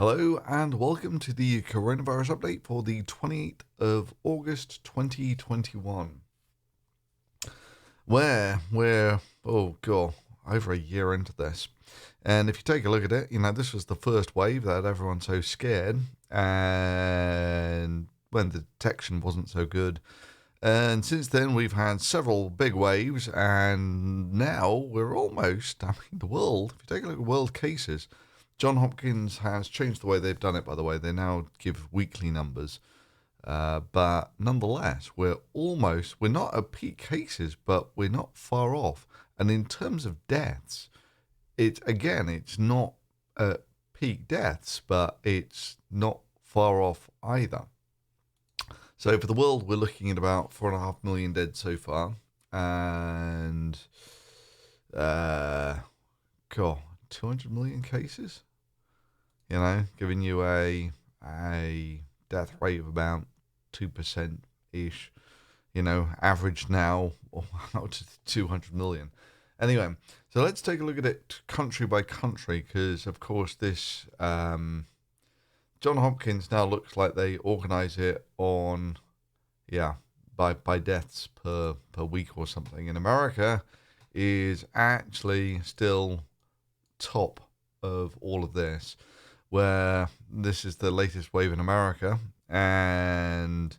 Hello and welcome to the coronavirus update for the 28th of August 2021, where we're, oh god, over a year into this. And if you take a look at it, this was the first wave that everyone's so scared, and when the detection wasn't so good. And since then, we've had several big waves, and now we're almost, the world, if you take a look at world cases, John Hopkins has changed the way they've done it, by the way. They now give weekly numbers. But nonetheless, we're not at peak cases, but we're not far off. And in terms of deaths, it's not at peak deaths, but it's not far off either. So for the world, we're looking at about 4.5 million dead so far. And, God, 200 million cases? Giving you a death rate of about 2% ish, average now out to 200 million. Anyway, so let's take a look at it country by country, because of course this John Hopkins now looks like they organize it on, by deaths per week or something. In America is actually still top of all of this, where this is the latest wave in America, and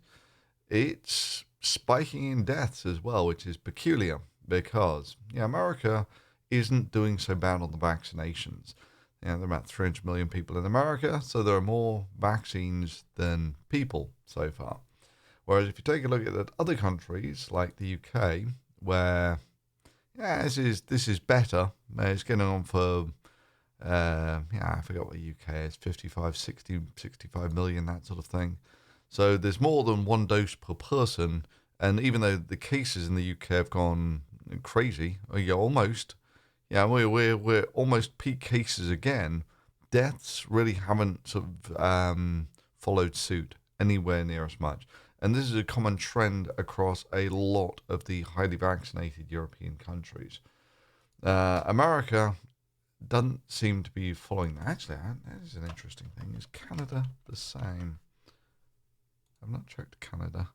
it's spiking in deaths as well, which is peculiar because, America isn't doing so bad on the vaccinations. There are about 300 million people in America, so there are more vaccines than people so far. Whereas if you take a look at other countries like the UK, where this is better. It's getting on for I forgot what UK is, 55, 60, 65 million, that sort of thing. So there's more than one dose per person, and even though the cases in the UK have gone crazy, we're almost peak cases again. Deaths really haven't sort of followed suit anywhere near as much, and this is a common trend across a lot of the highly vaccinated European countries. America doesn't seem to be following that. Actually, that is an interesting thing. Is Canada the same? I've not checked Canada.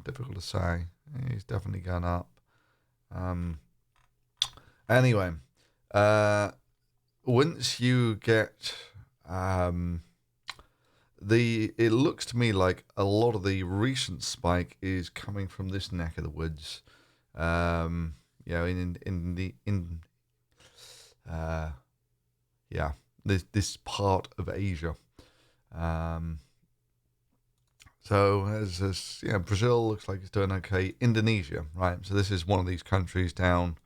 Difficult to say. He's definitely gone up. Anyway, once you get it looks to me like a lot of the recent spike is coming from this neck of the woods. This part of Asia. So Brazil looks like it's doing okay. Indonesia, right? So this is one of these countries down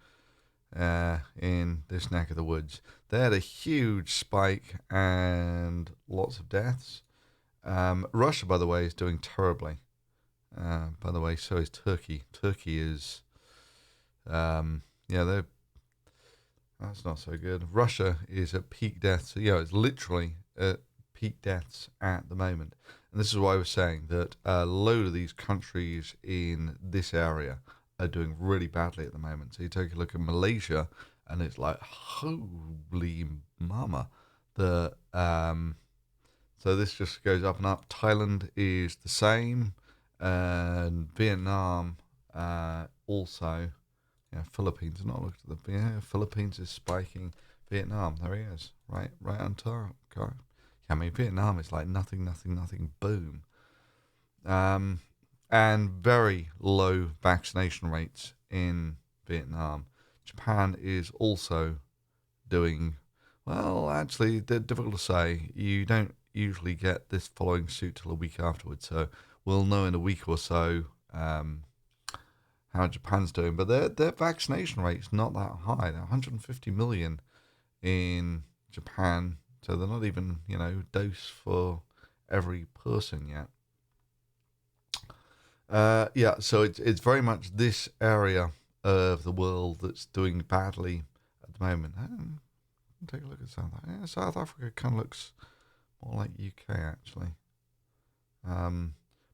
in this neck of the woods. They had a huge spike and lots of deaths. Russia, by the way, is doing terribly. By the way, so is Turkey. Turkey is, they're that's not so good. Russia is at peak deaths. So, it's literally at peak deaths at the moment. And this is why I was saying that a load of these countries in this area are doing really badly at the moment. So you take a look at Malaysia, and it's like, holy mama. So this just goes up and up. Thailand is the same, and Vietnam also. Philippines. Not looked at the Philippines is spiking. Vietnam, there he is, right on top. God. Vietnam is like nothing, boom. And very low vaccination rates in Vietnam. Japan is also doing well. Actually, they're difficult to say. You don't usually get this following suit till a week afterwards, so we'll know in a week or so. How Japan's doing, but their vaccination rate's not that high. They're 150 million in Japan, so they're not even dose for every person yet. So it's very much this area of the world that's doing badly at the moment. Take a look at South Africa. Yeah, South Africa kind of looks more like UK actually,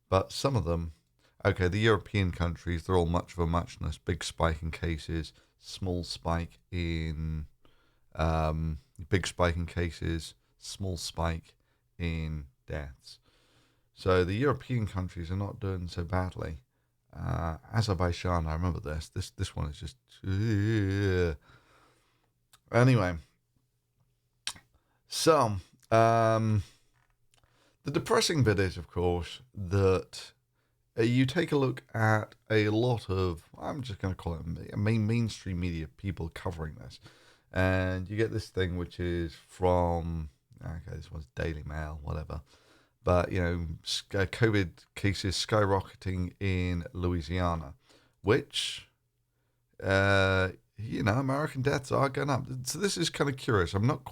but some of them. Okay, the European countries, they're all much of a muchness. Big spike in cases, small spike in big spike in cases, small spike in deaths. So the European countries are not doing so badly. Azerbaijan, I remember this. This one is just anyway. So the depressing bit is, of course, that you take a look at a lot of, I'm just going to call it mainstream media people covering this, and you get this thing which is from, okay, this one's Daily Mail, whatever. But, COVID cases skyrocketing in Louisiana, which, American deaths are going up. So this is kind of curious. I'm not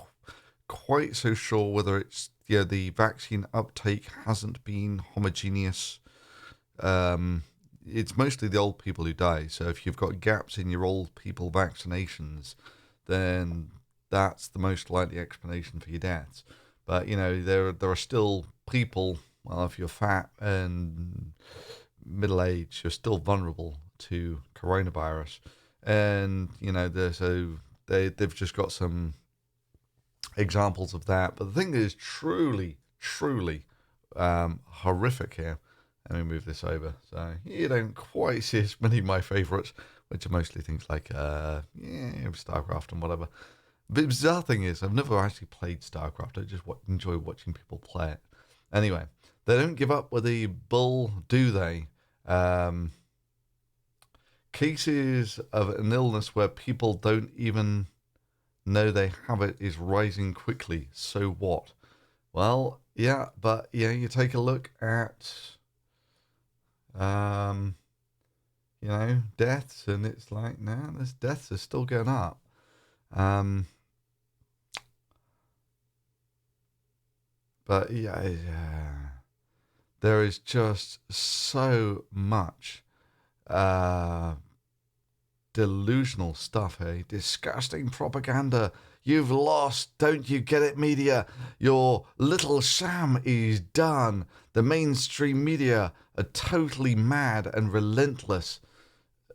quite so sure whether it's, the vaccine uptake hasn't been homogeneous. It's mostly the old people who die. So if you've got gaps in your old people vaccinations, then that's the most likely explanation for your deaths. But, there are still people, well, if you're fat and middle-aged, you're still vulnerable to coronavirus. And, they've just got some examples of that. But the thing that is truly, truly horrific here, let me move this over so you don't quite see as many of my favorites, which are mostly things like, StarCraft and whatever. The bizarre thing is, I've never actually played StarCraft. I just enjoy watching people play it. Anyway, they don't give up with the bull, do they? Cases of an illness where people don't even know they have it is rising quickly. So what? Well, yeah, but you take a look at, deaths, and it's like, nah, this deaths are still going up. But there is just so much delusional stuff here. Disgusting propaganda. You've lost. Don't you get it, media? Your little sham is done. The mainstream media are totally mad and relentless.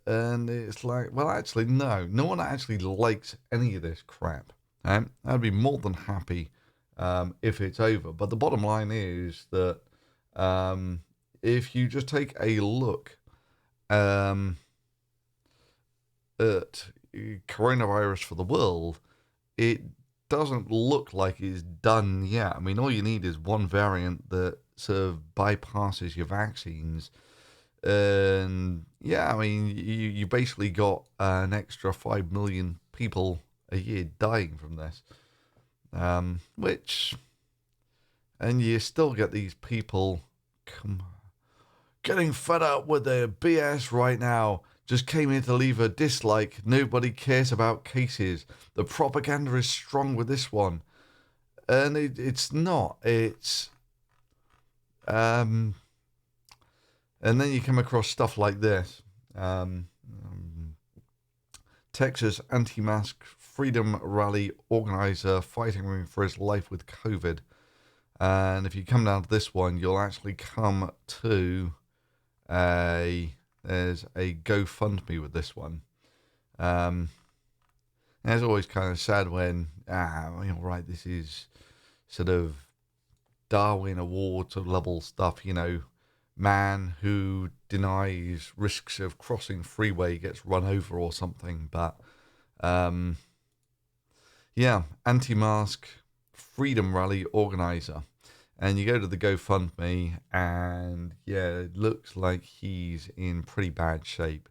And it's like, well, actually, no. No one actually likes any of this crap. Right? I'd be more than happy if it's over. But the bottom line is that if you just take a look at coronavirus for the world, it doesn't look like it's done yet. I mean, all you need is one variant that sort of bypasses your vaccines. And you basically got an extra 5 million people a year dying from this. And you still get these people getting fed up with their BS right now. Just came here to leave a dislike. Nobody cares about cases. The propaganda is strong with this one. And it's not. It's... and then you come across stuff like this. Texas anti-mask freedom rally organizer fighting for his life with COVID. And if you come down to this one, you'll actually come to there's a GoFundMe with this one. It's always kind of sad when, this is sort of Darwin Awards level stuff, man who denies risks of crossing freeway gets run over or something. But anti-mask freedom rally organizer, and you go to the GoFundMe, and it looks like he's in pretty bad shape.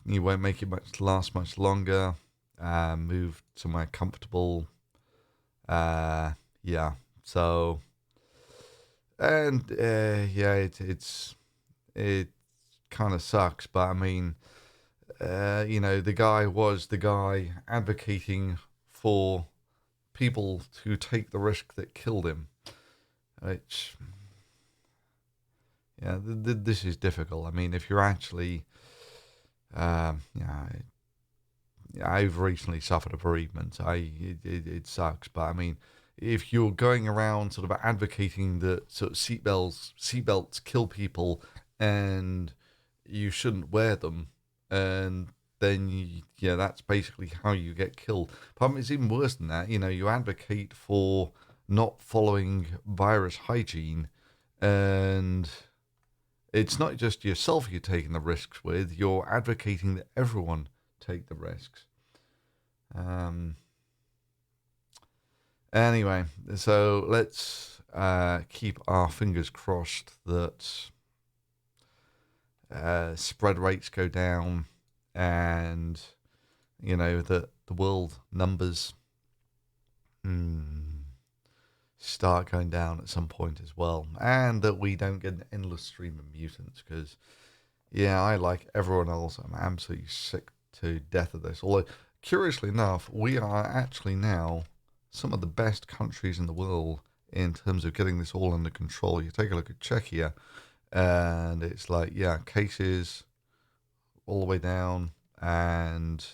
He won't make it last much longer. Move somewhere comfortable. So. And it kind of sucks, but I mean, the guy was the guy advocating for people to take the risk that killed him, which, this is difficult. I mean, if you're actually, I've recently suffered a bereavement. It sucks, but I mean, if you're going around sort of advocating that sort of seatbelts kill people and you shouldn't wear them, and then that's basically how you get killed. Problem is even worse than that. You advocate for not following virus hygiene, and it's not just yourself you're taking the risks with, you're advocating that everyone take the risks. Anyway, so let's keep our fingers crossed that spread rates go down, and that the world numbers start going down at some point as well, and that we don't get an endless stream of mutants. Because I, like everyone else, I'm absolutely sick to death of this. Although, curiously enough, we are actually now some of the best countries in the world in terms of getting this all under control. You take a look at Czechia, and it's like, cases all the way down, and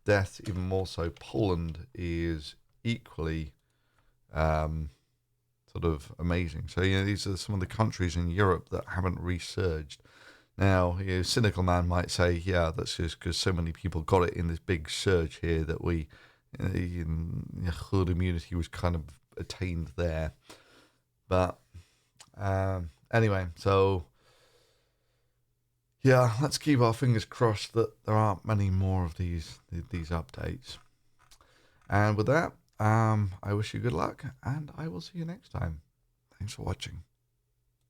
death even more so. Poland is equally sort of amazing. So, these are some of the countries in Europe that haven't resurged. Now, cynical man might say, that's just because so many people got it in this big surge here that herd immunity was kind of attained there. But anyway, so let's keep our fingers crossed that there aren't many more of these updates. And with that, I wish you good luck, and I will see you next time. Thanks for watching.